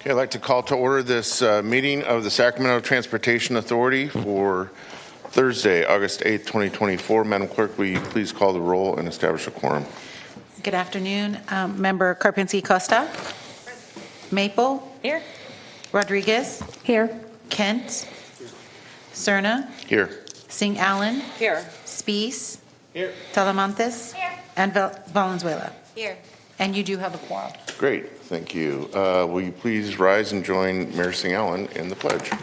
Okay, I'd like to call to order this meeting of the Sacramento Transportation Authority for Thursday, August 8th, 2024. Madam Clerk, will you please call the roll and establish a quorum? Good afternoon. Member Karpinski-Costa. Maple. Here. Rodriguez. Here. Kent. Cerna. Here. Singh Allen. Here. Spees. Here. Talamantes. Here. And Valenzuela. Here. And you do have a quorum. Great, thank you. Will you please rise and join Mayor Singh Allen in the pledge? All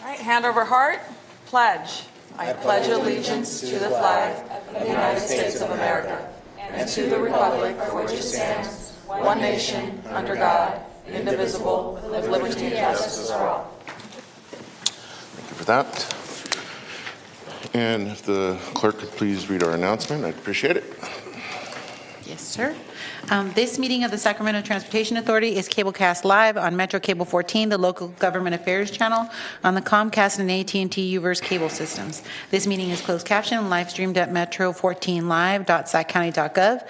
right, hand over heart. Pledge. I pledge allegiance to the flag of the United States of America and to the republic for which it stands, one nation, under God, indivisible, with liberty and justice for all. Thank you for that. And if the clerk could please read our announcement, I'd appreciate it. Yes, sir. This meeting of the Sacramento Transportation Authority is cablecast live on Metro Cable 14, the local government affairs channel, on the Comcast and AT&T UVerse cable systems. This meeting is closed captioned and live streamed at metro14live.saccounty.gov.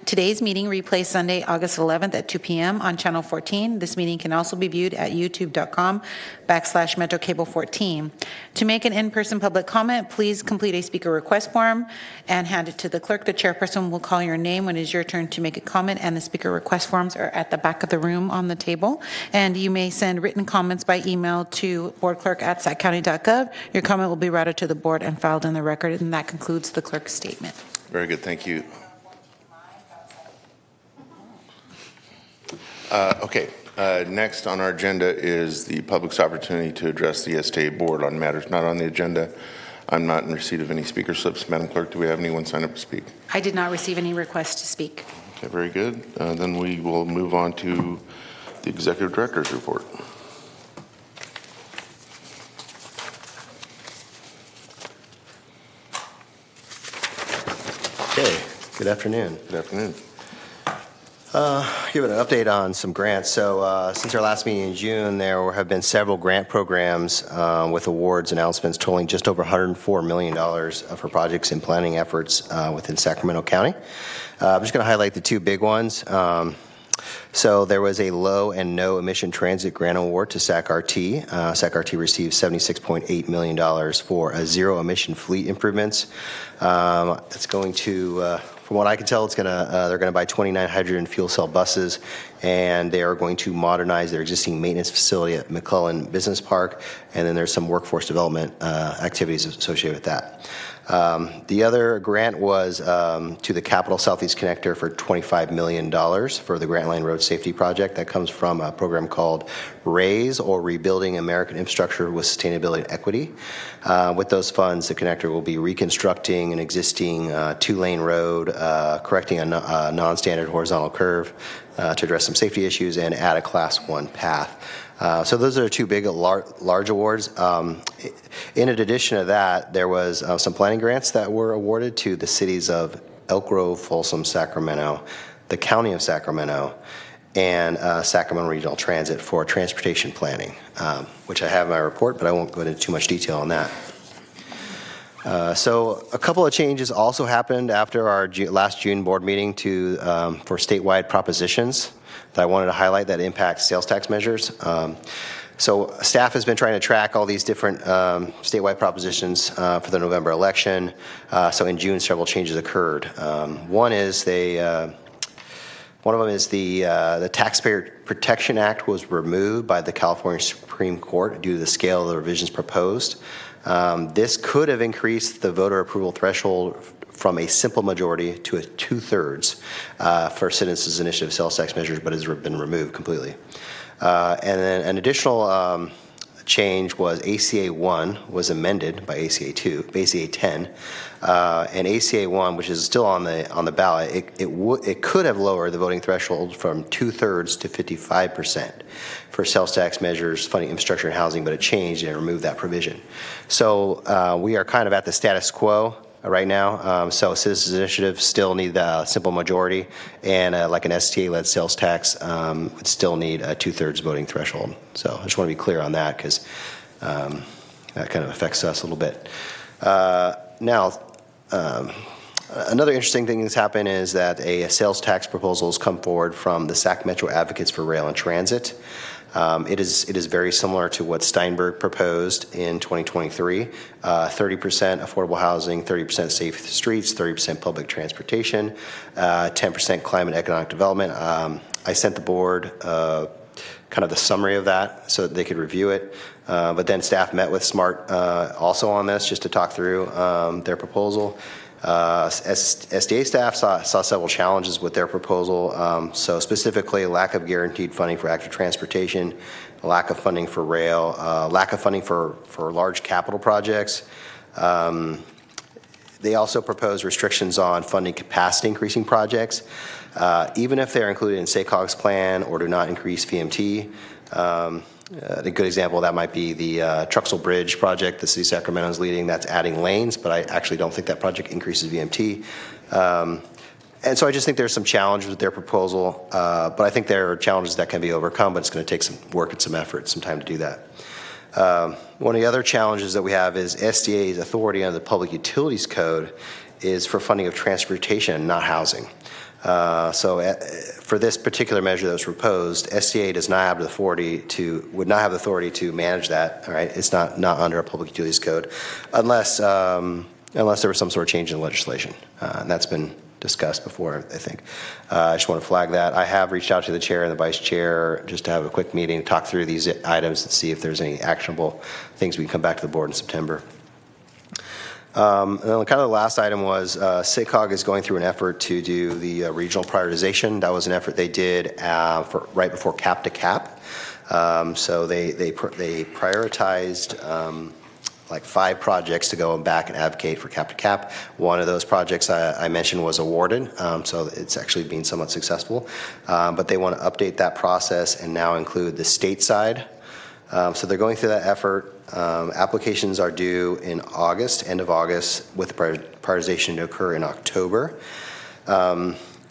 Today's meeting replays Sunday, August 11th at 2 p.m. on Channel 14. This meeting can also be viewed at youtube.com/Metro Cable 14. To make an in-person public comment, please complete a speaker request form and hand it to the clerk. The chairperson will call your name when it is your turn to make a comment, and the speaker request forms are at the back of the room on the table. And you may send written comments by email to boardclerk@saccounty.gov. Your comment will be routed to the board and filed in the record, and that concludes the clerk's statement. Very good, thank you. Next on our agenda is the public's opportunity to address the STA board on matters not on the agenda. I'm not in receipt of any speaker slips. Madam Clerk, do we have anyone sign up to speak? I did not receive any requests to speak. Okay, very good. Then we will move on to the Executive Director's report. Okay, good afternoon. Good afternoon. Give an update on some grants. So since our last meeting in June, there have been several grant programs with awards announcements totaling just over $104 million for projects and planning efforts within Sacramento County. I'm just going to highlight the two big ones. So there was a low and no emission transit grant award to SAC-RT. SAC-RT received $76.8 million for zero emission fleet improvements. It's going to, from what I can tell, they're going to buy 29 hydrogen fuel cell buses, and they are going to modernize their existing maintenance facility at McClellan Business Park, and then there's some workforce development activities associated with that. The other grant was to the Capital Southeast Connector for $25 million for the Grant Line Road Safety Project. That comes from a program called RAISE, or Rebuilding American Infrastructure with Sustainability and Equity. With those funds, the connector will be reconstructing an existing two-lane road, correcting a non-standard horizontal curve to address some safety issues, and add a Class 1 path. So those are two big, large awards. In addition to that, there was some planning grants that were awarded to the cities of Elk Grove, Folsom, Sacramento, the County of Sacramento, and Sacramento Regional Transit for transportation planning, which I have in my report, but I won't go into too much detail on that. So a couple of changes also happened after our last June board meeting for statewide propositions that I wanted to highlight that impact sales tax measures. So staff has been trying to track all these different statewide propositions for the November election. So in June, several changes occurred. One of them is the Taxpayer Protection Act was removed by the California Supreme Court due to the scale of the revisions proposed. This could have increased the voter approval threshold from a simple majority to a 2/3 for Citizens Initiative sales tax measures, but has been removed completely. And then an additional change was ACA 1 was amended by ACA 10, and ACA 1, which is still on the ballot, it could have lowered the voting threshold from 2/3 to 55% for sales tax measures, funding infrastructure and housing, but it changed and it removed that provision. So we are kind of at the status quo right now. So Citizens Initiative still need a simple majority, and like an STA-led sales tax would still need a 2/3 voting threshold. So I just want to be clear on that, because that kind of affects us a little bit. Now, Another interesting thing that's happened is that a sales tax proposal has come forward from the Sacramento Advocates for Rail and Transit. It is very similar to what Steinberg proposed in 2023. 30% affordable housing, 30% safe streets, 30% public transportation, 10% climate economic development. I sent the board kind of the summary of that so that they could review it. But then staff met with SMART also on this just to talk through their proposal. SDA staff saw several challenges with their proposal. So specifically, lack of guaranteed funding for active transportation, lack of funding for rail, lack of funding for large capital projects. They also propose restrictions on funding capacity increasing projects, even if they're included in SACOG's plan or do not increase VMT. A good example of that might be the Truxell Bridge project the City of Sacramento is leading. That's adding lanes, but I actually don't think that project increases VMT. And so I just think there's some challenges with their proposal, but I think there are challenges that can be overcome, but it's going to take some work and some effort, some time to do that. One of the other challenges that we have is SDA's authority under the Public Utilities Code is for funding of transportation, not housing. For this particular measure that was proposed, SDA does not have the authority would not have the authority to manage that. All right, it's not under a Public Utilities Code, unless there was some sort of change in legislation, and that's been discussed before, I think. I just want to flag that. I have reached out to the chair and the vice chair just to have a quick meeting to talk through these items and see if there's any actionable things we can come back to the board in September. And then kind of the last item was SACOG is going through an effort to do the regional prioritization. That was an effort they did right before cap to cap. So they prioritized like 5 projects to go back and advocate for cap to cap. One of those projects I mentioned was awarded, so it's actually been somewhat successful. But they want to update that process and now include the state side. So they're going through that effort. Applications are due in August, end of August, with the prioritization to occur in October.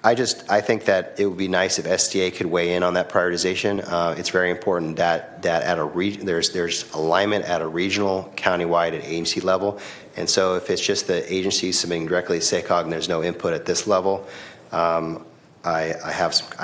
I think that it would be nice if SDA could weigh in on that prioritization. It's very important that at there's alignment at a regional, countywide, and agency level. And so if it's just the agency submitting directly to SACOG and there's no input at this level, I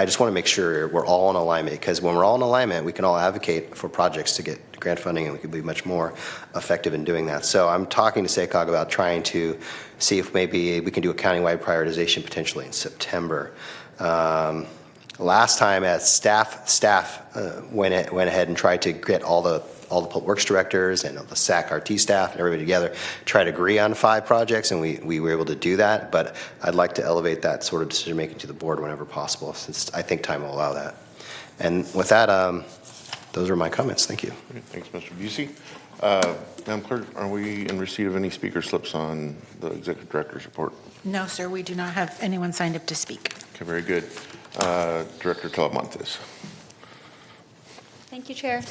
just want to make sure we're all in alignment, because when we're all in alignment, we can all advocate for projects to get grant funding, and we can be much more effective in doing that. So I'm talking to SACOG about trying to see if maybe we can do a countywide prioritization potentially in September. Last time, as staff went ahead and tried to get all the public works directors and the SAC-RT staff and everybody together, try to agree on 5 projects, and we were able to do that. But I'd like to elevate that sort of decision-making to the board whenever possible, since I think time will allow that. And with that, those are my comments. Thank you. Thanks, Mr. Busey. Madam Clerk, are we in receipt of any speaker slips on the Executive Director's report? No, sir, we do not have anyone signed up to speak. Okay, very good. Director Talamantes. Thank you, Chair.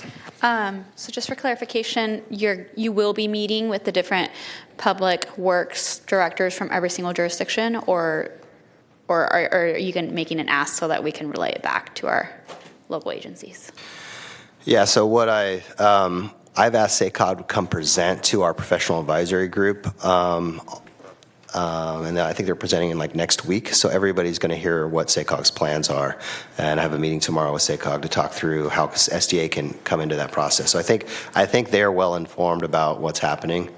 So just for clarification, you will be meeting with the different public works directors from every single jurisdiction, or are you making an ask so that we can relay it back to our local agencies? Yeah, so what I've asked SACOG to come present to our professional advisory group, and I think they're presenting in next week, so everybody's going to hear what SACOG's plans are, and I have a meeting tomorrow with SACOG to talk through how SDA can come into that process. So I think they're well informed about what's happening,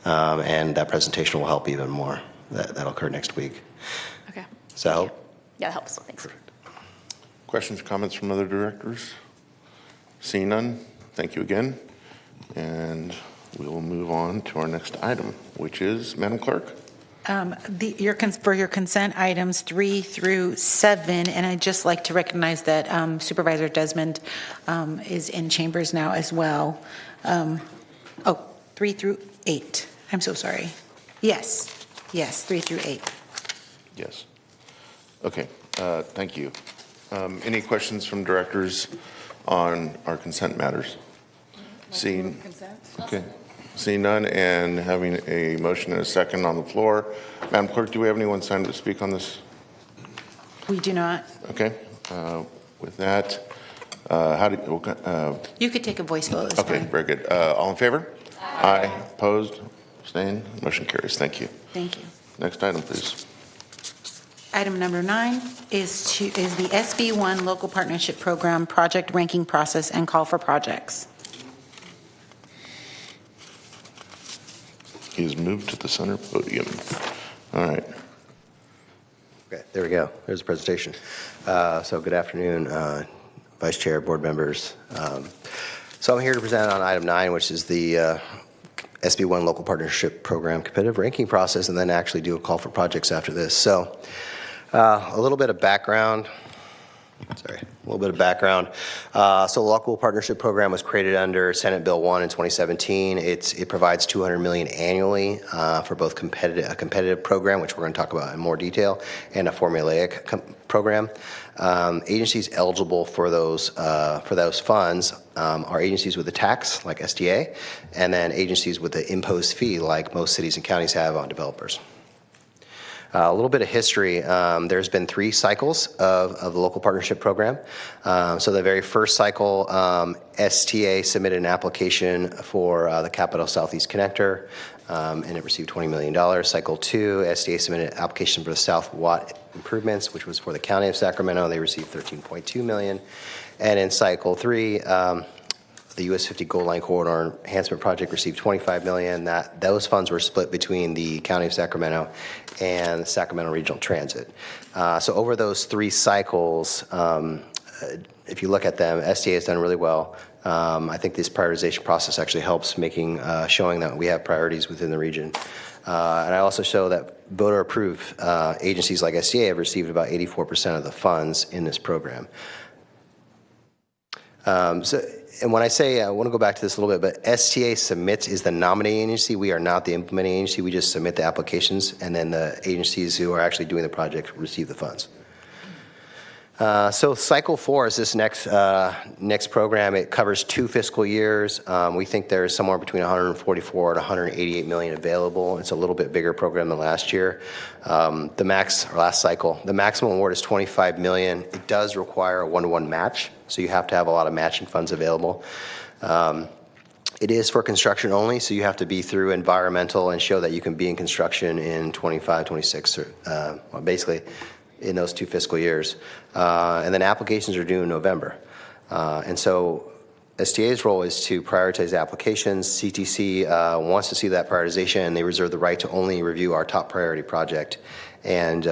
and that presentation will help even more. That'll occur next week. Okay. Does that help? Yeah, that helps. Thanks. Perfect. Questions, comments from other directors? Seeing none, thank you again. And we will move on to our next item, which is, Madam Clerk? For your consent items 3 through 7, and I'd just like to recognize that Supervisor Desmond is in chambers now as well. 3 through 8. I'm so sorry. Yes, 3 through 8. Yes. Okay, thank you. Any questions from directors on our consent matters? Seeing none and having a motion and a second on the floor. Madam Clerk, do we have anyone signed up to speak on this? We do not. Okay. With that, You could take a voice vote. It's okay, fine. very good. All in favor? Aye. Opposed? Abstained? Motion carries. Thank you. Thank you. Next item, please. Item number 9 is the SB1 Local Partnership Program Project Ranking Process and Call for Projects. He's moved to the center podium. All right. Okay, there we go. There's the presentation. So good afternoon, Vice Chair, board members. So I'm here to present on item 9, which is the SB1 Local Partnership Program Competitive Ranking Process, and then actually do a call for projects after this. So a little bit of background. So the Local Partnership Program was created under Senate Bill 1 in 2017. It provides $200 million annually for both a competitive program, which we're going to talk about in more detail, and a formulaic program. Agencies eligible for those funds are agencies with a tax, like SDA, and then agencies with the imposed fee, like most cities and counties have on developers. A little bit of history. There's been 3 cycles of the local partnership program. So the very first cycle, STA submitted an application for the Capital Southeast Connector, and it received $20 million. Cycle 2, STA submitted an application for the South Watt improvements, which was for the County of Sacramento. They received $13.2 million. And in Cycle 3, the US 50 Gold Line Corridor Enhancement Project received $25 million. Those funds were split between the County of Sacramento and Sacramento Regional Transit. So over those 3 cycles, if you look at them, STA has done really well. I think this prioritization process actually helps showing that we have priorities within the region. And I also show that voter-approved agencies like STA have received about 84% of the funds in this program. And when I say, I want to go back to this a little bit, but STA submits is the nominating agency. We are not the implementing agency. We just submit the applications, and then the agencies who are actually doing the project receive the funds. So Cycle 4 is this next program. It covers 2 fiscal years. We think there's somewhere between 144 to 188 million available. It's a little bit bigger program than last year. Last cycle, the maximum award is 25 million. It does require a 1-to-1 match, so you have to have a lot of matching funds available. It is for construction only, so you have to be through environmental and show that you can be in construction in 25, 26, basically in those 2 fiscal years. And then applications are due in November. And so STA's role is to prioritize applications. CTC wants to see that prioritization, and they reserve the right to only review our top priority project. And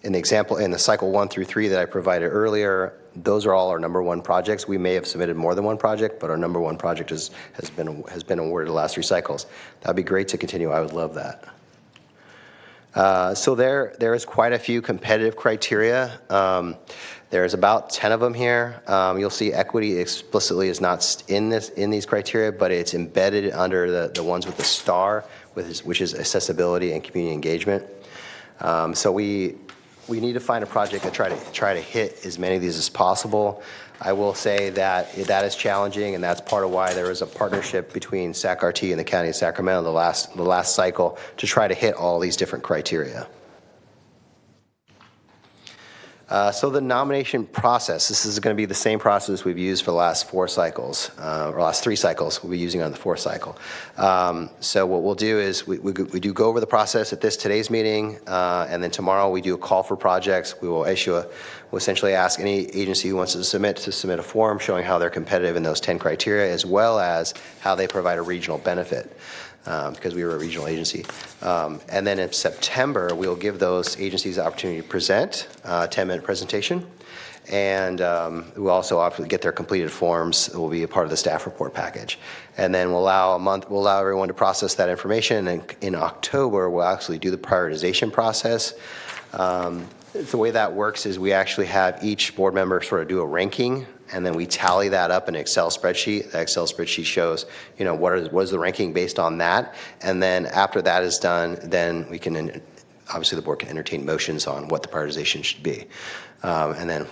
in the example, in the cycle 1 through 3 that I provided earlier, those are all our number 1 projects. We may have submitted more than 1 project, but our number 1 project has been awarded the last 3 cycles. That'd be great to continue. I would love that. So there is quite a few competitive criteria. There's about 10 of them here. You'll see equity explicitly is not in these criteria, but it's embedded under the ones with the star, which is accessibility and community engagement. So we need to find a project that try to hit as many of these as possible. I will say that is challenging, and that's part of why there is a partnership between SAC-RT and the County of Sacramento the last cycle to try to hit all these different criteria. So the nomination process, this is going to be the same process we've used for the last 4 cycles, or last 3 cycles we'll be using on the 4th cycle. So what we'll do is we do go over the process at today's meeting, and then tomorrow we do a call for projects. We will we'll essentially ask any agency who wants to submit a form showing how they're competitive in those 10 criteria, as well as how they provide a regional benefit. Because we were a regional agency. And then in September, we'll give those agencies the opportunity to present a 10-minute presentation. And we'll also get their completed forms. It will be a part of the staff report package. And then we'll allow everyone to process that information. And in October, we'll actually do the prioritization process. The way that works is we actually have each board member sort of do a ranking, and then we tally that up in an Excel spreadsheet. The Excel spreadsheet shows, what is the ranking based on that, and then after that is done, then we can, obviously the board can entertain motions on what the prioritization should be, and then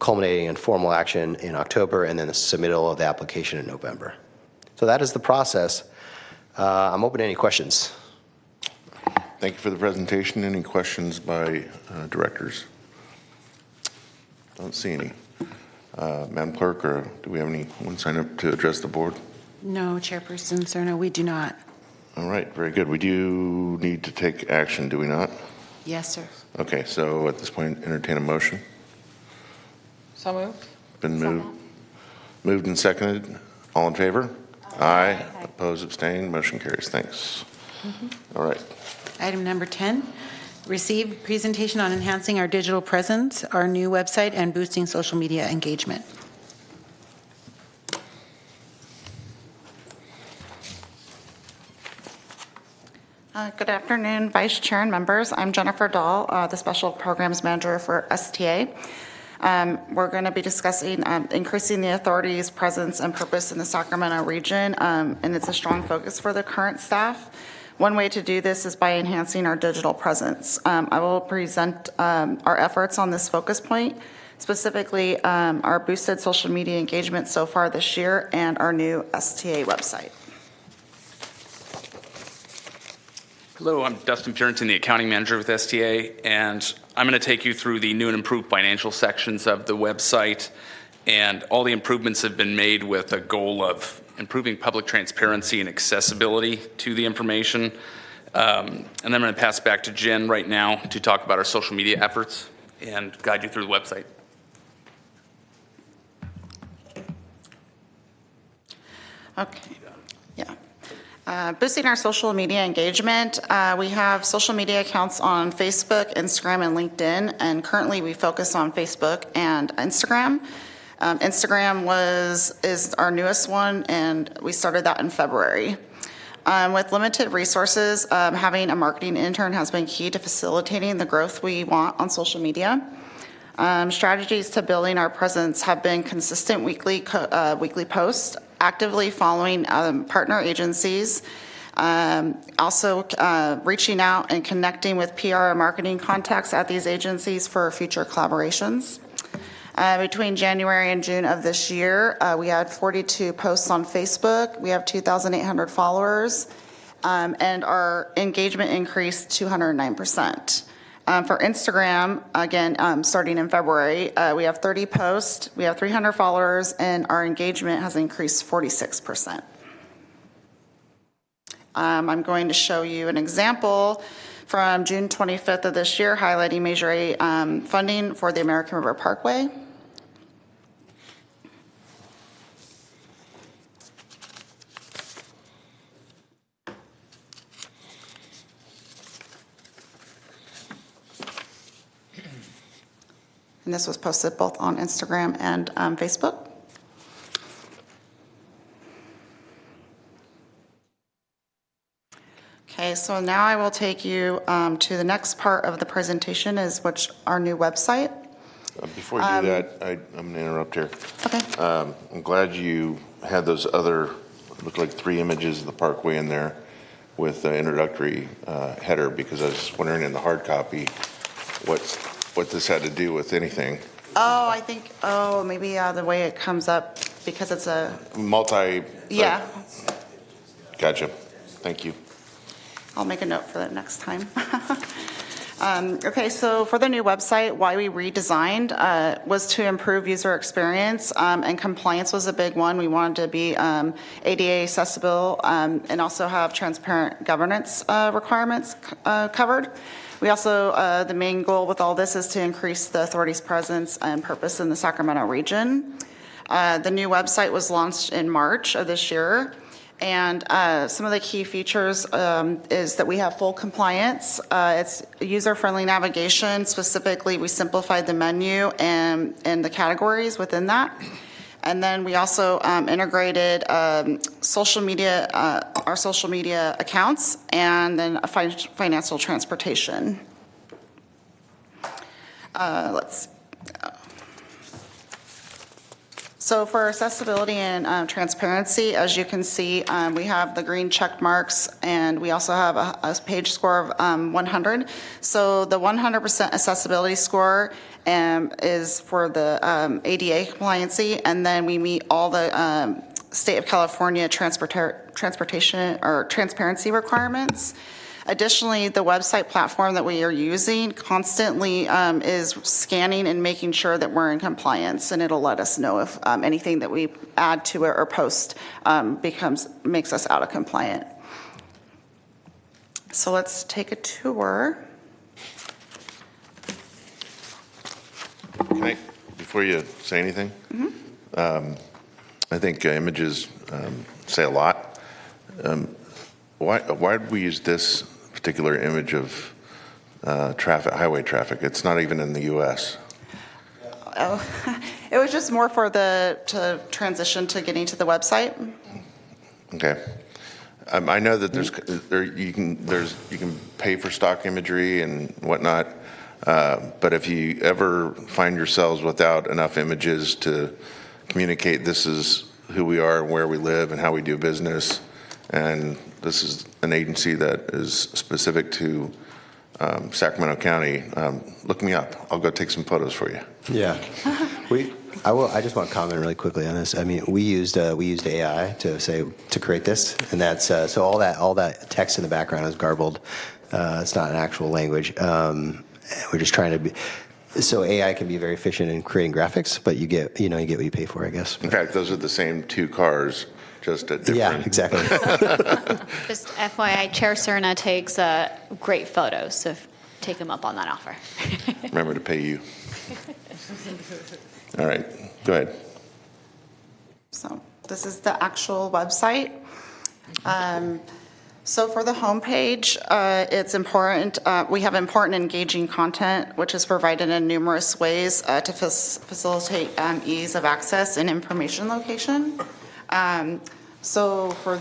culminating in formal action in October, and then the submittal of the application in November. So that is the process. I'm open to any questions. Thank you for the presentation. Any questions by directors? Don't see any. Madam Clerk, or do we have anyone sign up to address the board? No, Chairperson Cerna, we do not. All right, very good. We do need to take action, do we not? Yes, sir. Okay, so at this point, entertain a motion. So moved. Been moved and seconded. All in favor? Aye. Opposed, abstained, motion carries. Thanks. All right. Item number 10, receive presentation on enhancing our digital presence, our new website, and boosting social media engagement. Good afternoon, Vice Chair and members. I'm Jennifer Dahl, the Special Programs Manager for STA. We're going to be discussing increasing the authority's presence and purpose in the Sacramento region, and it's a strong focus for the current staff. One way to do this is by enhancing our digital presence. I will present our efforts on this focus point, specifically our boosted social media engagement so far this year and our new STA website. Hello, I'm Dustin Purinton, the accounting manager with STA, and I'm going to take you through the new and improved financial sections of the website. And all the improvements have been made with a goal of improving public transparency and accessibility to the information. And then I'm going to pass it back to Jen right now to talk about our social media efforts and guide you through the website. Okay, yeah. Boosting our social media engagement, we have social media accounts on Facebook, Instagram, and LinkedIn, and currently we focus on Facebook and Instagram. Instagram is our newest one, and we started that in February. With limited resources, having a marketing intern has been key to facilitating the growth we want on social media. Strategies to building our presence have been consistent weekly posts, actively following partner agencies, also reaching out and connecting with PR and marketing contacts at these agencies for future collaborations. Between January and June of this year, we had 42 posts on Facebook. We have 2,800 followers, and our engagement increased 209%. For Instagram, again, starting in February, we have 30 posts, we have 300 followers, and our engagement has increased 46%. I'm going to show you an example from June 25th of this year, highlighting Measure A funding for the American River Parkway. And this was posted both on Instagram and Facebook. Okay, so now I will take you to the next part of the presentation, is which our new website. Before you do that, I'm going to interrupt here. Okay. I'm glad you had those other, look like 3 images of the parkway in there with the introductory header, because I was wondering in the hard copy what this had to do with anything. Oh, I think, maybe the way it comes up, because it's a, Multi. yeah, Gotcha. Thank you. I'll make a note for that next time. Okay, so for the new website, why we redesigned was to improve user experience, and compliance was a big one. We wanted to be ADA accessible and also have transparent governance requirements covered. We also, the main goal with all this is to increase the authority's presence and purpose in the Sacramento region. The new website was launched in March of this year. And some of the key features is that we have full compliance. It's user-friendly navigation. Specifically, we simplified the menu and the categories within that. And then we also integrated social media, our social media accounts, and then a financial transportation. Let's see. So for accessibility and transparency, as you can see, we have the green check marks, and we also have a page score of 100. So the 100% accessibility score is for the ADA compliancy, and then we meet all the state of California transportation or transparency requirements. Additionally, the website platform that we are using constantly is scanning and making sure that we're in compliance, and it'll let us know if anything that we add to it or post makes us out of compliant. So let's take a tour. Can I, before you say anything? I think images say a lot. Why did we use this particular image of traffic, highway traffic? It's not even in the U.S. It was just more for to transition to getting to the website. Okay. I know that you can pay for stock imagery and whatnot, but if you ever find yourselves without enough images to communicate this is who we are and where we live and how we do business, and this is an agency that is specific to Sacramento County, look me up. I'll go take some photos for you. Yeah. I just want to comment really quickly on this. I mean, we used AI to create this, and that's so all that text in the background is garbled. It's not an actual language. We're just trying to be. So AI can be very efficient in creating graphics, but you get what you pay for, I guess. In fact, those are the same two cars, just at different. Yeah, exactly. Just FYI, Chair Cerna takes great photos, so take him up on that offer. Remember to pay you. All right, go ahead. So this is the actual website. So for the homepage, it's important, we have important engaging content, which is provided in numerous ways to facilitate ease of access and information location. So for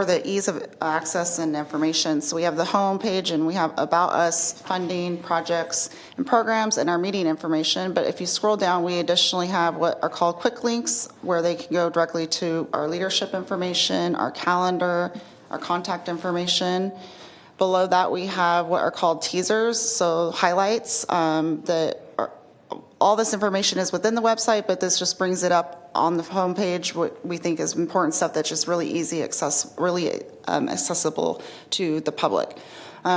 the ease of access and information, so we have the homepage and we have about us, funding, projects, and programs, and our meeting information. But if you scroll down, we additionally have what are called quick links, where they can go directly to our leadership information, our calendar, our contact information. Below that, we have what are called teasers, so highlights all this information is within the website, but this just brings it up on the homepage, what we think is important stuff that's just really accessible to the public.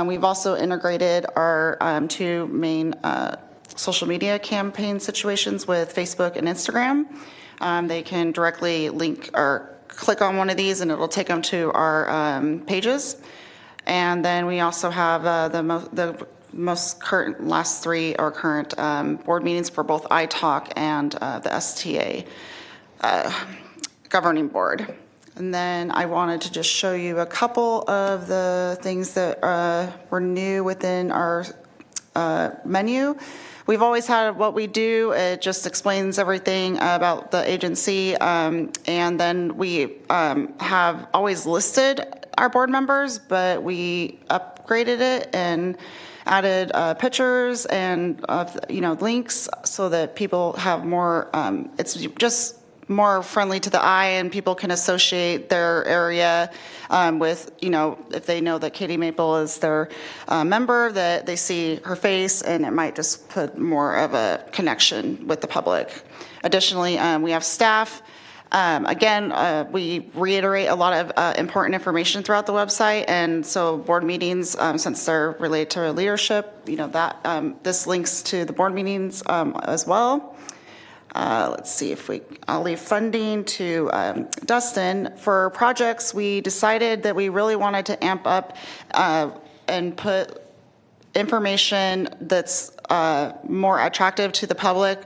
We've also integrated our two main social media campaign situations with Facebook and Instagram. They can directly link or click on one of these and it'll take them to our pages. And then we also have the most current, last three are current board meetings for both iTalk and the STA governing board. And then I wanted to just show you a couple of the things that were new within our menu. We've always had what we do. It just explains everything about the agency. And then we have always listed our board members, but we upgraded it and added pictures and links so that people have more, it's just more friendly to the eye and people can associate their area with, if they know that Katie Maple is their member, that they see her face and it might just put more of a connection with the public. Additionally, we have staff. Again, we reiterate a lot of important information throughout the website, and so board meetings, since they're related to leadership, this links to the board meetings as well. Let's see if I'll leave funding to Dustin. For projects, we decided that we really wanted to amp up and put information that's more attractive to the public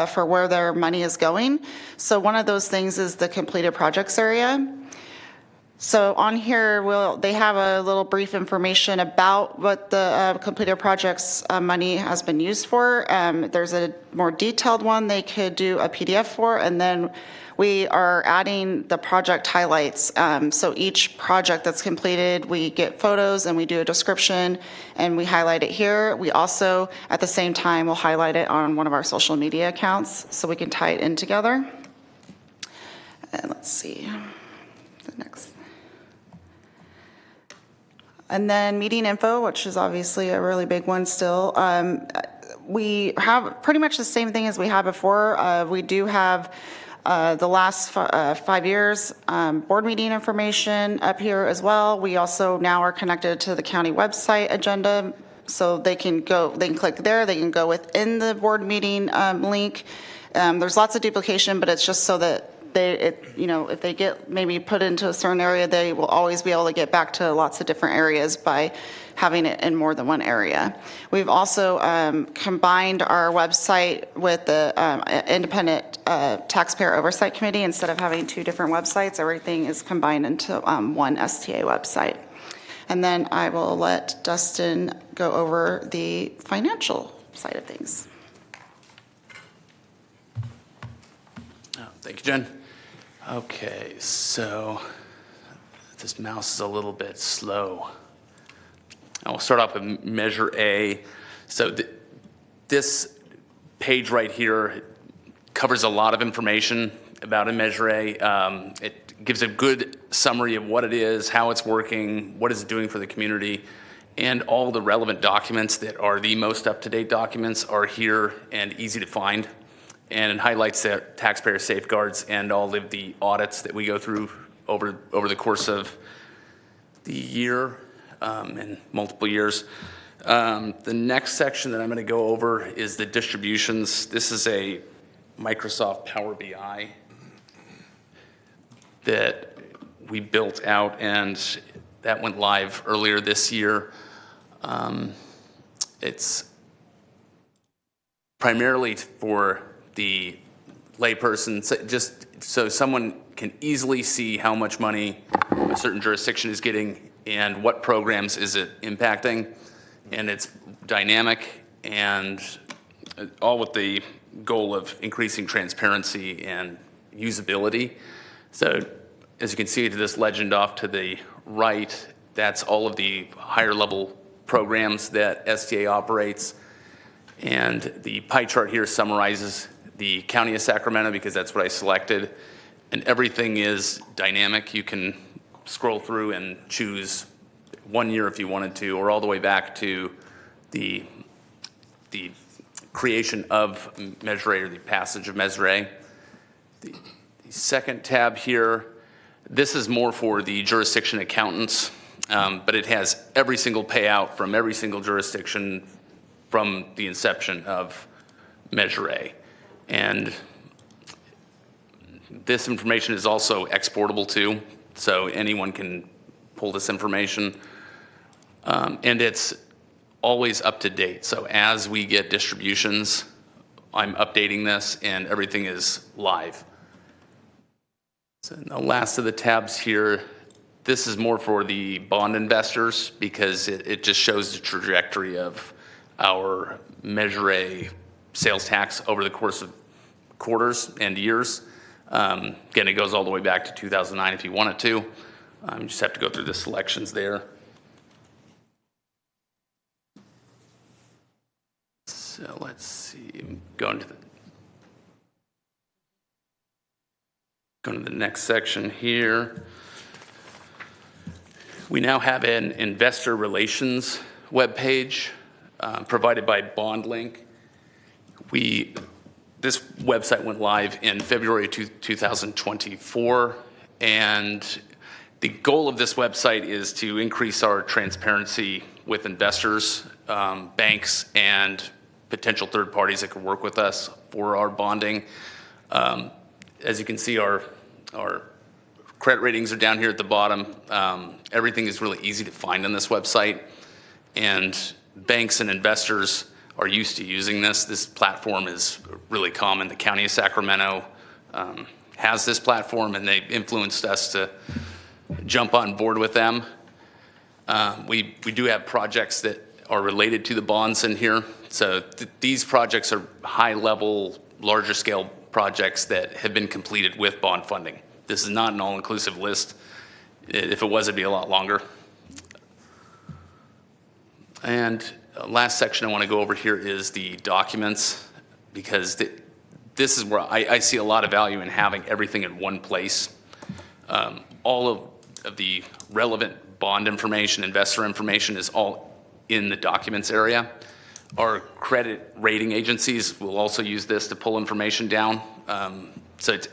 for where their money is going. So one of those things is the completed projects area. So on here, they have a little brief information about what the completed projects money has been used for. There's a more detailed one they could do a PDF for, and then we are adding the project highlights. So each project that's completed, we get photos and we do a description and we highlight it here. We also, at the same time, will highlight it on one of our social media accounts so we can tie it in together. And let's see, the next. And then meeting info, which is obviously a really big one still. We have pretty much the same thing as we had before. We do have the last 5 years board meeting information up here as well. We also now are connected to the county website agenda, so they can click there, they can go within the board meeting link. There's lots of duplication, but it's just so that if they get maybe put into a certain area, they will always be able to get back to lots of different areas by having it in more than one area. We've also combined our website with the Independent Taxpayer Oversight Committee. Instead of having two different websites, everything is combined into one STA website. And then I will let Dustin go over the financial side of things. Thank you, Jen. Okay, so this mouse is a little bit slow. I'll start off with Measure A. So this page right here covers a lot of information about a Measure A. It gives a good summary of what it is, how it's working, what it's doing for the community, and all the relevant documents that are the most up-to-date documents are here and easy to find. And it highlights the taxpayer safeguards and all of the audits that we go through over the course of the year and multiple years. The next section that I'm going to go over is the distributions. This is a Microsoft Power BI that we built out, and that went live earlier this year. It's primarily for the layperson, just so someone can easily see how much money a certain jurisdiction is getting and what programs is it impacting. And it's dynamic and all with the goal of increasing transparency and usability. So as you can see to this legend off to the right, that's all of the higher level programs that STA operates. And the pie chart here summarizes the County of Sacramento because that's what I selected. And everything is dynamic. You can scroll through and choose 1 year if you wanted to, or all the way back to the creation of Measure A or the passage of Measure A. The second tab here, this is more for the jurisdiction accountants, but it has every single payout from every single jurisdiction from the inception of Measure A. And this information is also exportable too, so anyone can pull this information. And it's always up to date. So as we get distributions, I'm updating this and everything is live. So the last of the tabs here, this is more for the bond investors because it just shows the trajectory of our Measure A sales tax over the course of quarters and years. Again, it goes all the way back to 2009 if you want it to. You just have to go through the selections there. So let's see, going to the next section here. We now have an investor relations webpage provided by BondLink. This website went live in February 2024, and the goal of this website is to increase our transparency with investors, banks, and potential third parties that could work with us for our bonding. As you can see, our credit ratings are down here at the bottom. Everything is really easy to find on this website, and banks and investors are used to using this. This platform is really common. The County of Sacramento has this platform, and they've influenced us to jump on board with them. We do have projects that are related to the bonds in here. So these projects are high-level, larger-scale projects that have been completed with bond funding. This is not an all-inclusive list. If it was, it'd be a lot longer. And last section I want to go over here is the documents, because this is where I see a lot of value in having everything in one place. All of the relevant bond information, investor information is all in the documents area. Our credit rating agencies will also use this to pull information down. So it's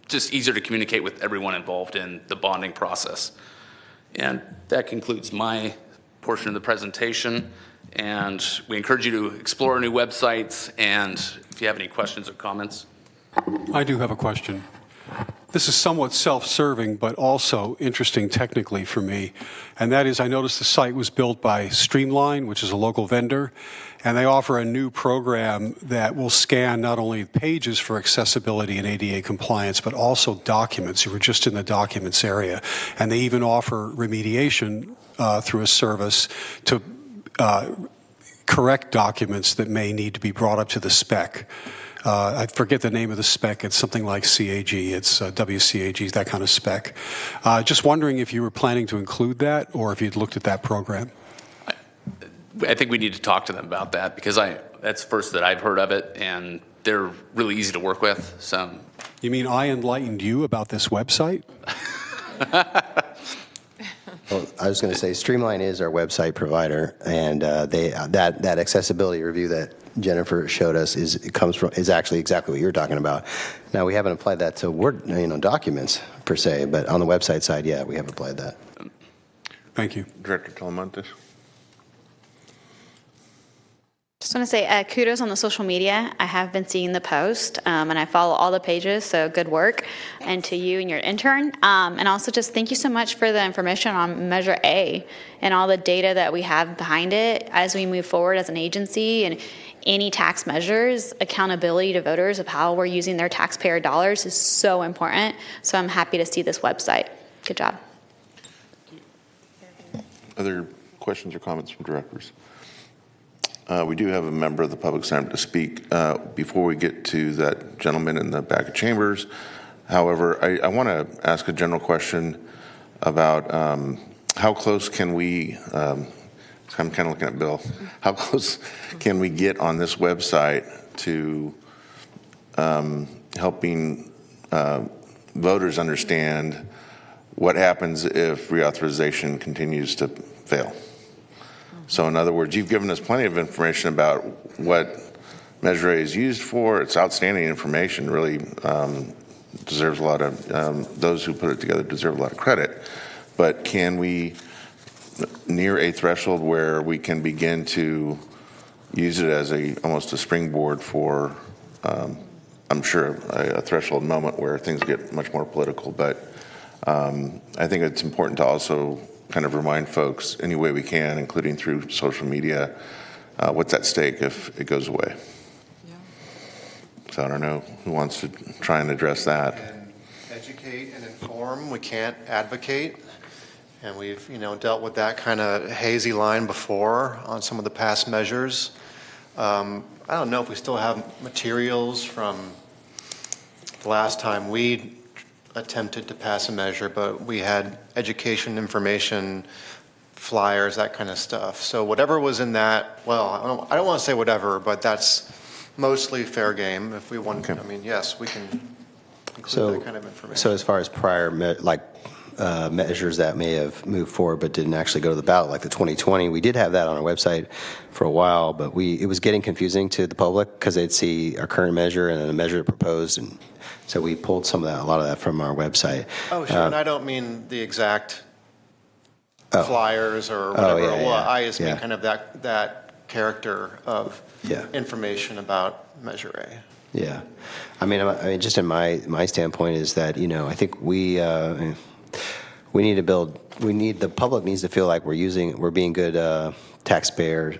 just easier to communicate with everyone involved in the bonding process. And that concludes my portion of the presentation. And we encourage you to explore our new websites, and if you have any questions or comments. I do have a question. This is somewhat self-serving, but also interesting technically for me. And that is, I noticed the site was built by Streamline, which is a local vendor, and they offer a new program that will scan not only pages for accessibility and ADA compliance, but also documents. You were just in the documents area. And they even offer remediation through a service to correct documents that may need to be brought up to the spec. I forget the name of the spec. It's something like CAG. It's WCAG, that kind of spec. Just wondering if you were planning to include that or if you'd looked at that program. I think we need to talk to them about that because that's the first that I've heard of it, and they're really easy to work with. So, you mean I enlightened you about this website? Well, I was going to say Streamline is our website provider, and that accessibility review that Jennifer showed us is actually exactly what you're talking about. Now, we haven't applied that to Word, documents per se, but on the website side, yeah, we have applied that. Thank you. Director Talamantes? Just want to say kudos on the social media. I have been seeing the post, and I follow all the pages, so good work. And to you and your intern. And also just thank you so much for the information on Measure A and all the data that we have behind it as we move forward as an agency and any tax measures. Accountability to voters of how we're using their taxpayer dollars is so important. So I'm happy to see this website. Good job. Other questions or comments from directors? We do have a member of the public signed up to speak. Before we get to that gentleman in the back of chambers, however, I want to ask a general question about how close can we, I'm kind of looking at Bill, how close can we get on this website to helping voters understand what happens if reauthorization continues to fail? So in other words, you've given us plenty of information about what Measure A is used for. It's outstanding information, really deserves a lot of, those who put it together deserve a lot of credit. But can we near a threshold where we can begin to use it as almost a springboard for, I'm sure, a threshold moment where things get much more political. But I think it's important to also kind of remind folks any way we can, including through social media, what's at stake if it goes away. Yeah. So I don't know who wants to try and address that. And educate and inform. We can't advocate. And we've, dealt with that kind of hazy line before on some of the past measures. I don't know if we still have materials from the last time we attempted to pass a measure, but we had education, information, flyers, that kind of stuff. So whatever was in that, well, I don't want to say whatever, but that's mostly fair game. If we want, Okay. Yes, we can include that kind of information. So as far as prior measures that may have moved forward but didn't actually go to the ballot, like the 2020, we did have that on our website for a while, but it was getting confusing to the public because they'd see our current measure and then a measure proposed, and so we pulled a lot of that from our website. Oh, sure, and I don't mean the exact flyers or whatever. I just mean kind of that character of information about Measure A. Yeah, I mean, just in my standpoint is that I think we need to build. The public needs to feel like we're being good taxpayers,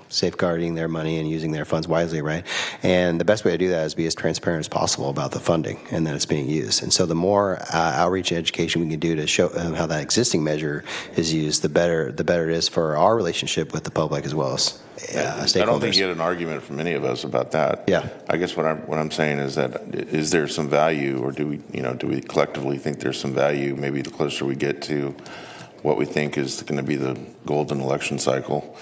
safeguarding their money and using their funds wisely, right? And the best way to do that is be as transparent as possible about the funding and that it's being used. And so the more outreach and education we can do to show how that existing measure is used, the better it is for our relationship with the public as well as stakeholders. I don't think you get an argument from any of us about that. Yeah. I guess what I'm saying is that is there some value, or do we collectively think there's some value? Maybe the closer we get to what we think is going to be the golden election cycle,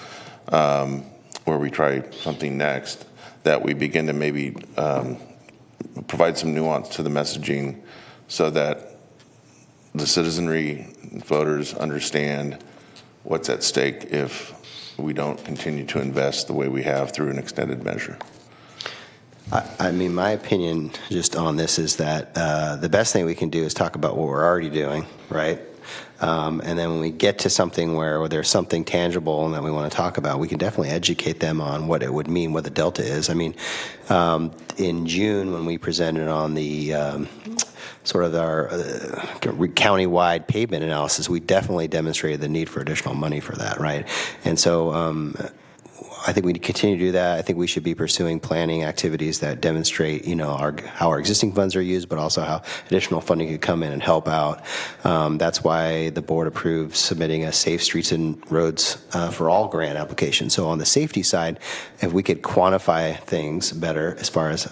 where we try something next, that we begin to maybe provide some nuance to the messaging so that the citizenry, voters understand what's at stake if we don't continue to invest the way we have through an extended measure. I mean, my opinion just on this is that the best thing we can do is talk about what we're already doing, right? And then when we get to something where there's something tangible and that we want to talk about, we can definitely educate them on what it would mean, what the delta is. I mean, in June when we presented on the sort of our county-wide pavement analysis, we definitely demonstrated the need for additional money for that, right? And so I think we need to continue to do that. I think we should be pursuing planning activities that demonstrate, how our existing funds are used, but also how additional funding could come in and help out. That's why the board approved submitting a Safe Streets and Roads for All grant application. So on the safety side, if we could quantify things better as far as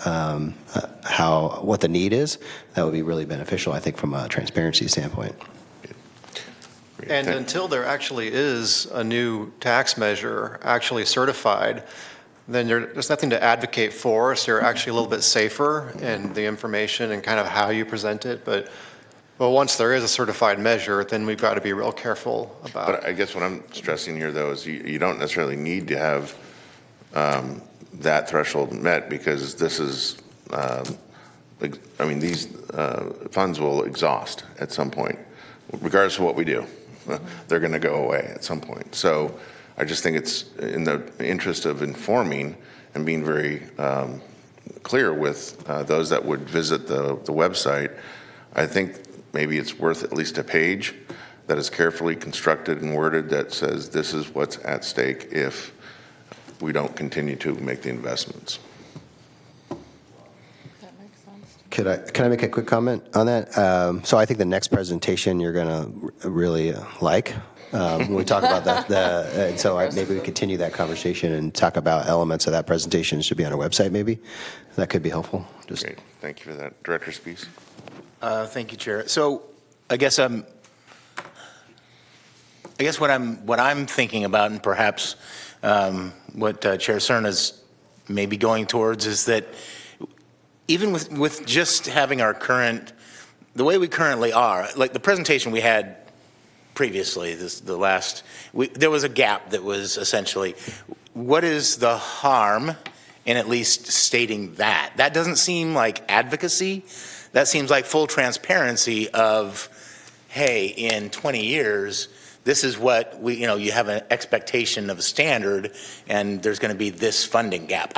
what the need is, that would be really beneficial, I think, from a transparency standpoint. And until there actually is a new tax measure actually certified, then there's nothing to advocate for, so you're actually a little bit safer in the information and kind of how you present it. But once there is a certified measure, then we've got to be real careful about But I guess what I'm stressing here, though, is you don't necessarily need to have that threshold met, because this is, these funds will exhaust at some point, regardless of what we do. They're going to go away at some point. So I just think it's in the interest of informing and being very clear with those that would visit the website. I think maybe it's worth at least a page that is carefully constructed and worded that says this is what's at stake if we don't continue to make the investments. Can I make a quick comment on that? So I think the next presentation you're going to really like when we talk about that. Maybe we continue that conversation and talk about elements of that presentation. It should be on our website, maybe. That could be helpful. Great. Thank you for that. Director Spees. Thank you, Chair. So I guess what I'm thinking about, and perhaps what Chair Cerna is maybe going towards, is that even with just having the way we currently are, like the presentation we had previously, there was a gap that was essentially, what is the harm in at least stating that? That doesn't seem like advocacy. That seems like full transparency of, hey, in 20 years, this is what you have an expectation of a standard, and there's going to be this funding gap.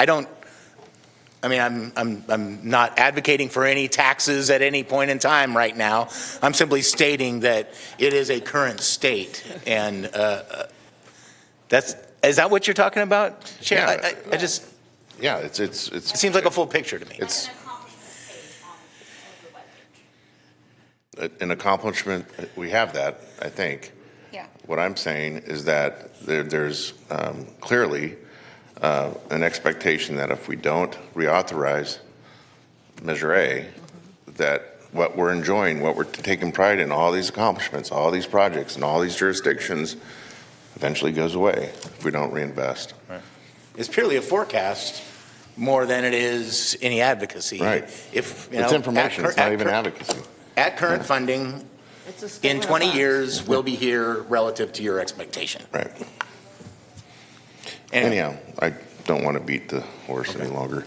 I'm not advocating for any taxes at any point in time right now. I'm simply stating that it is a current state, and is that what you're talking about, Chair? Yeah. It seems like a full picture to me. It's an accomplishment. We have that, I think. Yeah. What I'm saying is that there's clearly an expectation that if we don't reauthorize Measure A, that what we're enjoying, what we're taking pride in, all these accomplishments, all these projects, and all these jurisdictions eventually goes away if we don't reinvest. Right. It's purely a forecast more than it is any advocacy. Right. It's information. It's not even advocacy. At current funding, in 20 years, we'll be here relative to your expectation. Right. Anyhow, I don't want to beat the horse any longer.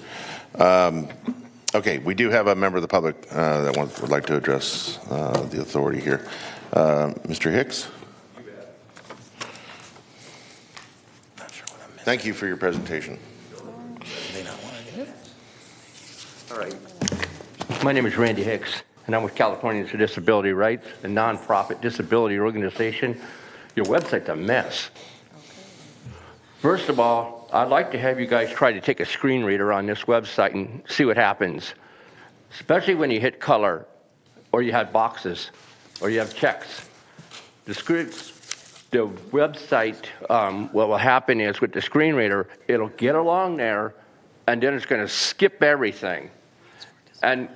Okay, we do have a member of the public that would like to address the authority here. Mr. Hicks? Thank you for your presentation. All right. My name is Randy Hicks, and I'm with Californians for Disability Rights, a nonprofit disability organization. Your website's a mess. First of all, I'd like to have you guys try to take a screen reader on this website and see what happens, especially when you hit color, or you have boxes, or you have checks. The website, what will happen is with the screen reader, it'll get along there, and then it's going to skip everything. And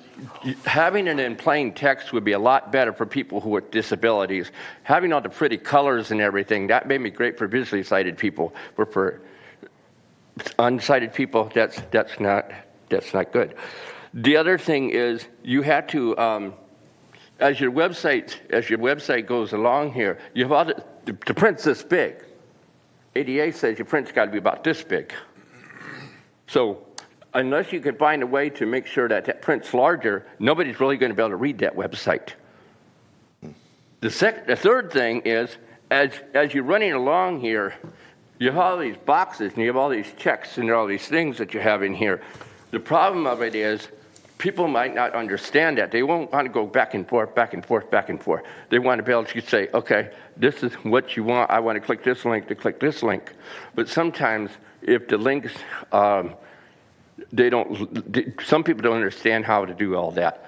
having it in plain text would be a lot better for people who with disabilities. Having all the pretty colors and everything, that made me great for visually sighted people, but for unsighted people, that's not good. The other thing is you have to, as your website goes along here, you have all the print's this big. ADA says your print's got to be about this big. So unless you can find a way to make sure that print's larger, nobody's really going to be able to read that website. The third thing is, as you're running along here, you have all these boxes and you have all these checks and all these things that you have in here. The problem of it is, people might not understand that. They won't want to go back and forth, back and forth, back and forth. They want to be able to say, okay, this is what you want. I want to click this link to click this link. But sometimes if the links, some people don't understand how to do all that.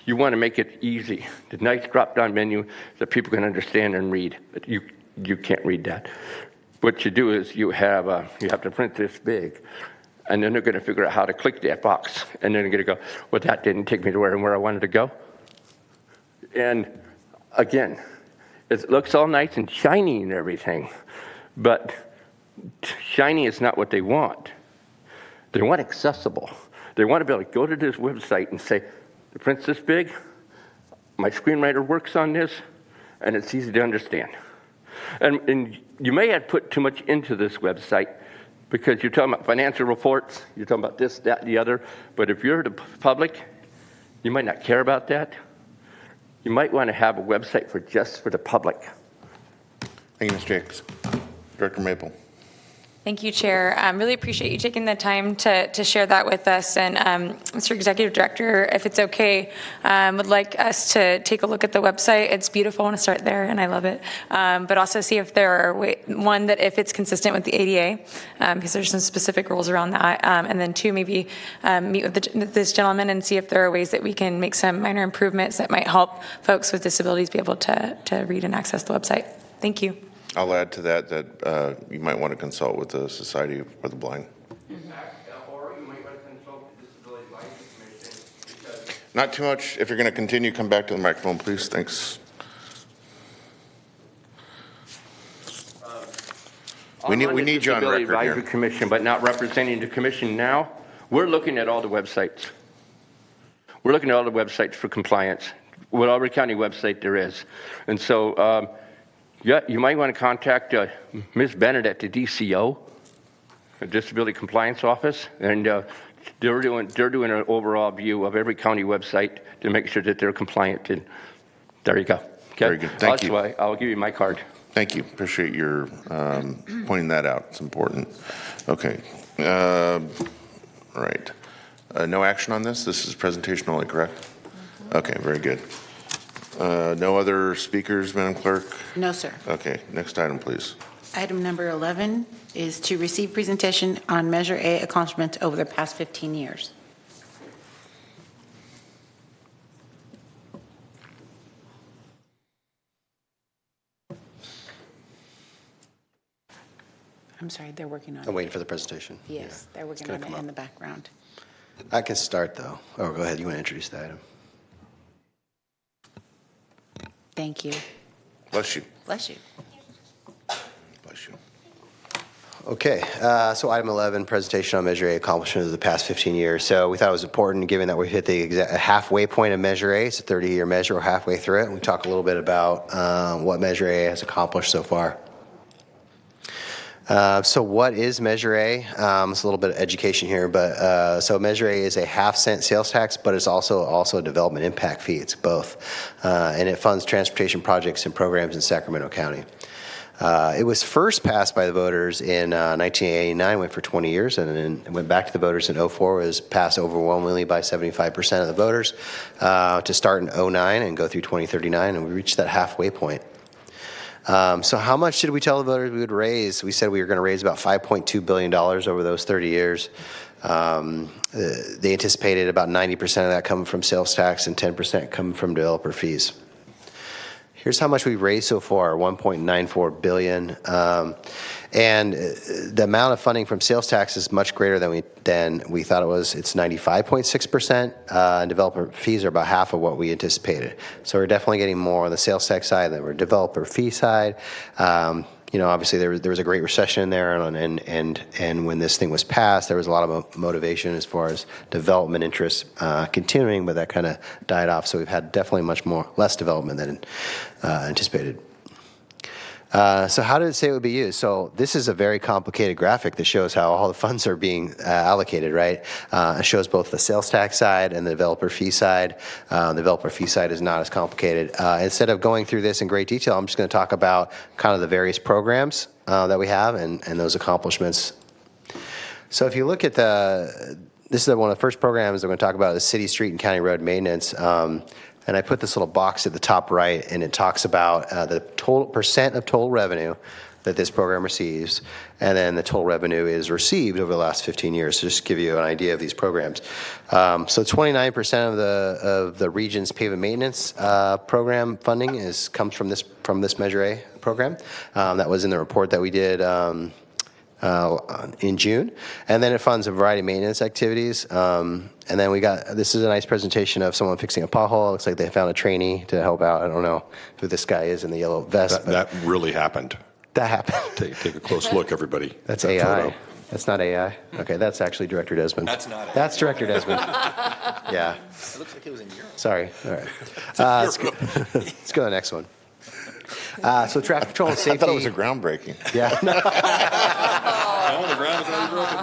You want to make it easy. The nice drop-down menu that people can understand and read. But you can't read that. What you do is you have to print this big. And then they're going to figure out how to click that box. And then they're going to go, well, that didn't take me to where I wanted to go. And again, it looks all nice and shiny and everything. But shiny is not what they want. They want accessible. They want to be able to go to this website and say, the print's this big, my screenwriter works on this, and it's easy to understand. And you may have put too much into this website, because you're talking about financial reports, you're talking about this, that, and the other. But if you're the public, you might not care about that. You might want to have a website just for the public. Thank you, Mr. Hicks. Director Maple. Thank you, Chair. Really appreciate you taking the time to share that with us. And Mr. Executive Director, if it's okay, would like us to take a look at the website. It's beautiful. I want to start there, and I love it. But also see if there are, one, that if it's consistent with the ADA, because there's some specific rules around that. And then two, maybe meet with this gentleman and see if there are ways that we can make some minor improvements that might help folks with disabilities be able to read and access the website. Thank you. I'll add to that you might want to consult with the Society for the Blind. Or you might want to consult the Disability Advisory Commission, because Not too much. If you're going to continue, come back to the microphone, please. Thanks. We need you on record Disability Advisory here. Commission, but not representing the commission now. We're looking at all the websites. We're looking at all the websites for compliance, whatever county website there is. And so, yeah, you might want to contact Ms. Bennett at the DCO, the Disability Compliance Office, and they're doing an overall view of every county website to make sure that they're compliant. And there you go. Okay? Very good. Thank you. That's why I'll give you my card. Thank you. Appreciate your pointing that out. It's important. Okay. All right. No action on this? This is presentation only, correct? Okay, very good. No other speakers, Madam Clerk? No, sir. Okay, next item, please. Item number 11 is to receive presentation on Measure A accomplishments over the past 15 years. I'm sorry, they're working on it. I'm waiting for the presentation. Yes, they're working gonna on come it up. in the background. I can start, though. Oh, go ahead. You want to introduce the item? Thank you. Bless you. Bless you. Bless you. Okay, so item 11, presentation on Measure A accomplishments of the past 15 years. So we thought it was important, given that we hit the halfway point of Measure A. It's a 30-year measure. We're halfway through it. And we talk a little bit about what Measure A has accomplished so far. So what is Measure A? It's a little bit of education here, but so Measure A is a half-cent sales tax, but it's also a development impact fee. It's both, and it funds transportation projects and programs in Sacramento County. It was first passed by the voters in 1989, went for 20 years, and then it went back to the voters in 04. It was passed overwhelmingly by 75% of the voters to start in 09 and go through 2039, and we reached that halfway point. So how much did we tell the voters we would raise? We said we were going to raise about $5.2 billion over those 30 years. They anticipated about 90% of that coming from sales tax and 10% coming from developer fees. Here's how much we've raised so far, $1.94 billion. And the amount of funding from sales tax is much greater than we thought it was. It's 95.6%, and developer fees are about half of what we anticipated. So we're definitely getting more on the sales tax side than we're developer fee side. Obviously there was a great recession there, and when this thing was passed, there was a lot of motivation as far as development interest continuing, but that kind of died off. So we've had definitely less development than anticipated. So how did it say it would be used? So this is a very complicated graphic that shows how all the funds are being allocated, right? It shows both the sales tax side and the developer fee side. The developer fee side is not as complicated. Instead of going through this in great detail, I'm just going to talk about kind of the various programs that we have and those accomplishments. So if you look at this is one of the first programs that we're going to talk about is city, street, and county road maintenance. And I put this little box at the top right, and it talks about the total percent of total revenue that this program receives, and then the total revenue is received over the last 15 years, so just to give you an idea of these programs. So 29% of the region's pavement maintenance program funding comes from this Measure A program. That was in the report that we did in June. And then it funds a variety of maintenance activities. And then this is a nice presentation of someone fixing a pothole. It looks like they found a trainee to help out. I don't know who this guy is in the yellow vest. That really happened. That happened. Take a close look, everybody. That's That AI. photo. That's not AI. Okay, that's actually Director Desmond. That's not it. That's Director Desmond. Yeah. It looks like it was in Europe. Sorry. All right. Let's go to the next one. So traffic control and safety. I thought it was a groundbreaking. Yeah. The ground is already broken.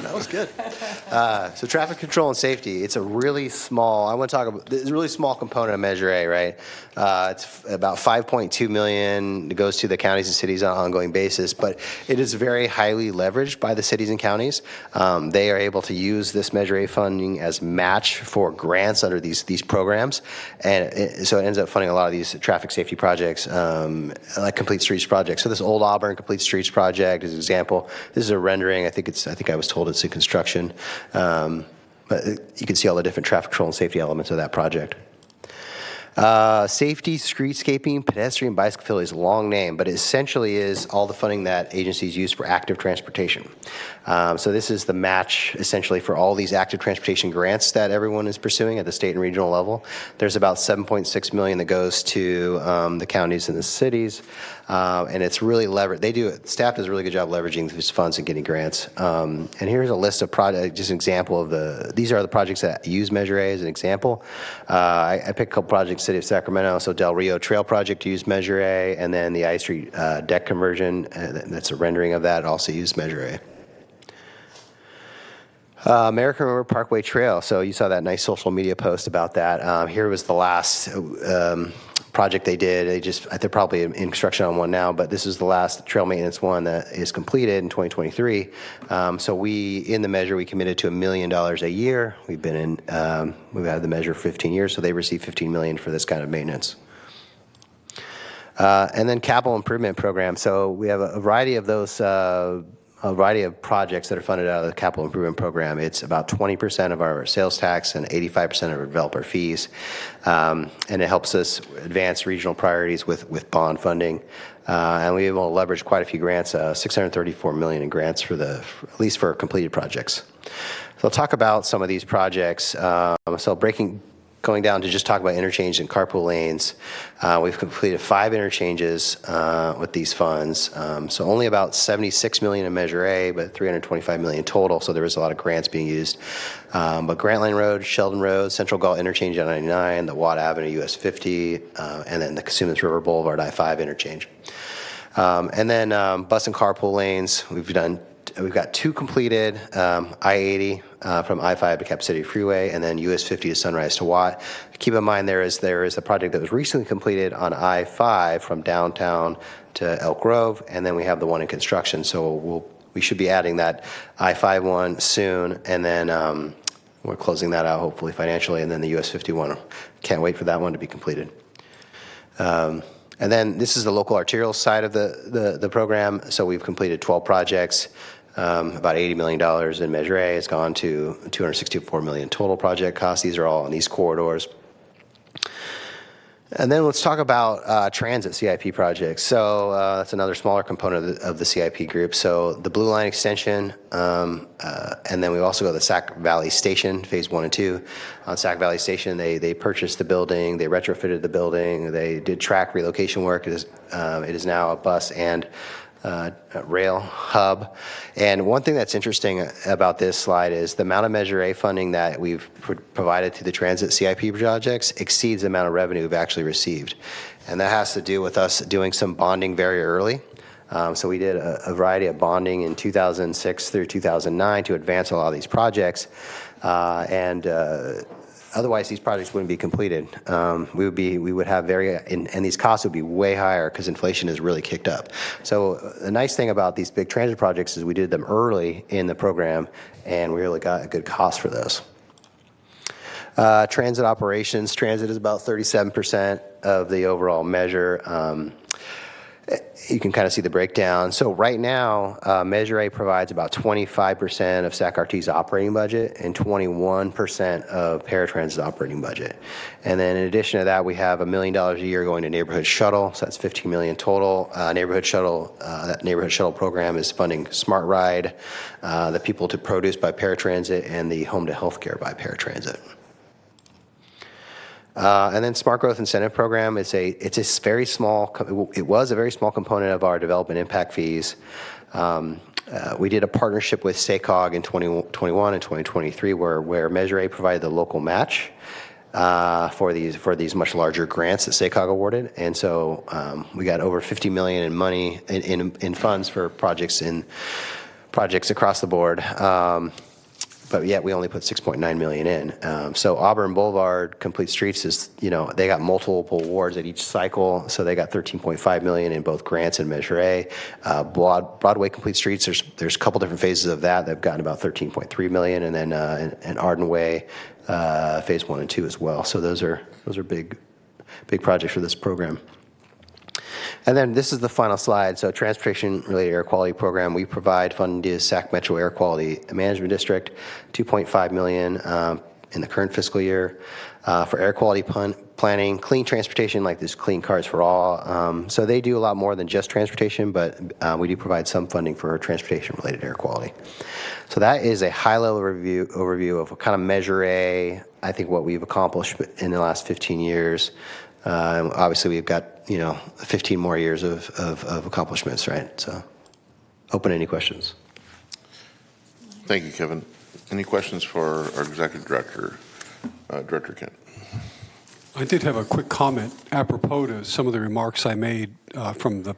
That was good. So traffic control and safety, it's a really small, I want to talk about, it's a really small component of Measure A, right? It's about 5.2 million. It goes to the counties and cities on an ongoing basis, but it is very highly leveraged by the cities and counties. They are able to use this Measure A funding as match for grants under these programs. And so it ends up funding a lot of these traffic safety projects, like Complete Streets projects. So this Old Auburn Complete Streets project is an example. This is a rendering. I think I was told it's in construction. But you can see all the different traffic control and safety elements of that project. Safety, streetscaping, pedestrian, bicycle facilities, long name, but it essentially is all the funding that agencies use for active transportation. So this is the match essentially for all these active transportation grants that everyone is pursuing at the state and regional level. There's about $7.6 million that goes to the counties and the cities, and it's really staff does a really good job leveraging these funds and getting grants. And here's a list of projects, just an example of these are the projects that use Measure A as an example. I picked a couple projects, City of Sacramento, so Del Rio Trail Project used Measure A, and then the I Street deck conversion, that's a rendering of that, also used Measure A. American River Parkway Trail. So you saw that nice social media post about that. Here was the last project they did. They're probably in construction on one now, but this is the last trail maintenance one that is completed in 2023. So in the measure, we committed to $1 million a year. We've had the measure for 15 years, so they received $15 million for this kind of maintenance. And then capital improvement program. So we have a variety of those a variety of projects that are funded out of the capital improvement program. It's about 20% of our sales tax and 85% of our developer fees. And it helps us advance regional priorities with bond funding. And we were able to leverage quite a few grants, $634 million in grants at least for completed projects. So I'll talk about some of these projects. Going down to just talk about interchange and carpool lanes, we've completed 5 interchanges with these funds. So only about $76 million in Measure A, but $325 million total. So there was a lot of grants being used. But Grant Line Road, Sheldon Road, Central Galt Interchange on 99, the Watt Avenue US 50, and then the Cosumnes River Boulevard I-5 interchange. And then bus and carpool lanes, we've got 2 completed, I-80 from I-5 to Cap City Freeway, and then US 50 to Sunrise to Watt. Keep in mind there is a project that was recently completed on I-5 from downtown to Elk Grove, and then we have the one in construction. So we should be adding that I-5 one soon, and then we're closing that out hopefully financially, and then the US 51. Can't wait for that one to be completed. And then this is the local arterial side of the program. So we've completed 12 projects. About $80 million in Measure A. It's gone to $264 million total project costs. These are all in these corridors. And then let's talk about transit CIP projects. So that's another smaller component of the CIP group. So the Blue Line extension, and then we also go to the Sac Valley Station, phase 1 and 2. On Sac Valley Station, they purchased the building, they retrofitted the building, they did track relocation work. It is now a bus and rail hub. And one thing that's interesting about this slide is the amount of Measure A funding that we've provided to the transit CIP projects exceeds the amount of revenue we've actually received. And that has to do with us doing some bonding very early. So we did a variety of bonding in 2006 through 2009 to advance a lot of these projects. Otherwise, these projects wouldn't be completed. We would have and these costs would be way higher because inflation has really kicked up. So the nice thing about these big transit projects is we did them early in the program, and we really got a good cost for those. Transit operations. Transit is about 37% of the overall measure. You can kind of see the breakdown. So right now, Measure A provides about 25% of SACRT's operating budget and 21% of Paratransit's operating budget. And then in addition to that, we have $1 million a year going to neighborhood shuttle. So that's $15 million total. That neighborhood shuttle program is funding Smart Ride, the People to Produce by Paratransit, and the Home to Healthcare by Paratransit. And then Smart Growth Incentive Program, it was a very small component of our development impact fees. We did a partnership with SACOG in 2021 and 2023 where Measure A provided the local match for these much larger grants that SACOG awarded. And so we got over $50 million in money in funds for projects across the board. But yet we only put $6.9 million in. So Auburn Boulevard Complete Streets is, they got multiple awards at each cycle. So they got $13.5 million in both grants and Measure A. Broadway Complete Streets, there's a couple different phases of that. They've gotten about $13.3 million, and then and Arden Way, phase 1 and 2 as well. So those are big projects for this program. And then this is the final slide. So transportation-related air quality program, we provide funding to Sac Metro Air Quality Management District, $2.5 million in the current fiscal year. For air quality planning, clean transportation, like this Clean Cars for All. So they do a lot more than just transportation, but we do provide some funding for transportation-related air quality. So that is a high-level overview of kind of Measure A, I think what we've accomplished in the last 15 years. Obviously, we've got 15 more years of accomplishments, right? So, open any questions. Thank you, Kevin. Any questions for our Executive Director, Director Kent? I did have a quick comment apropos to some of the remarks I made from the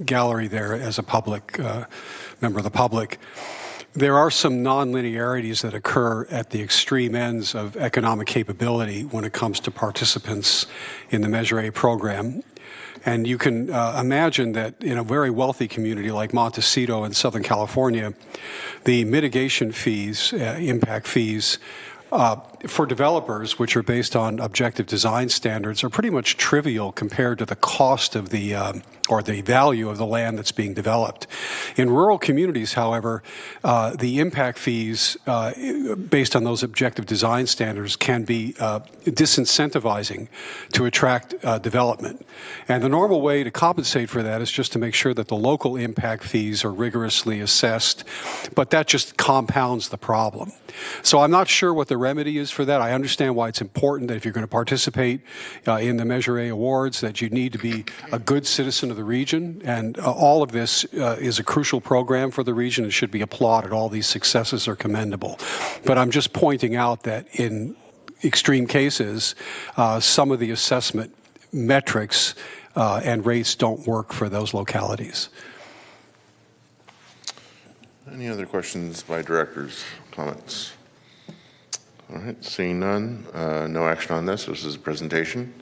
gallery there as a public member of the public. There are some nonlinearities that occur at the extreme ends of economic capability when it comes to participants in the Measure A program. And you can imagine that in a very wealthy community like Montecito in Southern California, the mitigation fees, impact fees, for developers, which are based on objective design standards, are pretty much trivial compared to the cost of or the value of the land that's being developed. In rural communities, however, the impact fees based on those objective design standards can be disincentivizing to attract development. And the normal way to compensate for that is just to make sure that the local impact fees are rigorously assessed, but that just compounds the problem. So I'm not sure what the remedy is for that. I understand why it's important that if you're going to participate in the Measure A awards, that you need to be a good citizen of the region, and all of this is a crucial program for the region and should be applauded. All these successes are commendable. But I'm just pointing out that in extreme cases, some of the assessment metrics and rates don't work for those localities. Any other questions by directors, comments? All right, seeing none, no action on this. This is a presentation.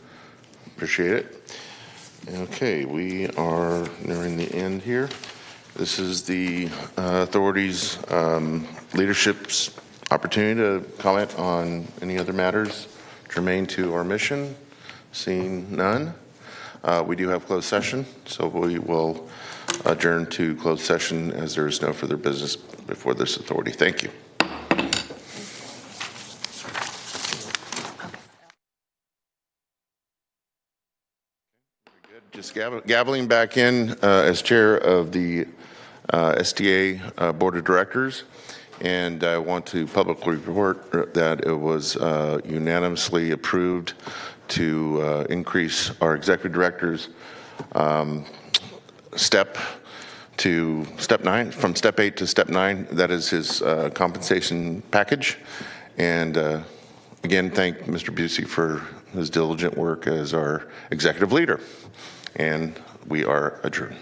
Appreciate it. Okay, we are nearing the end here. This is the authority's leadership's opportunity to comment on any other matters germane to our mission. Seeing none, we do have closed session, so we will adjourn to closed session as there is no further business before this authority. Thank you. Just gaveling back in as chair of the STA Board of Directors, and I want to publicly report that it was unanimously approved to increase our executive directors step 9, from step 8 to step 9. That is his compensation package. And again, thank Mr. Busey for his diligent work as our executive leader. And we are adjourned.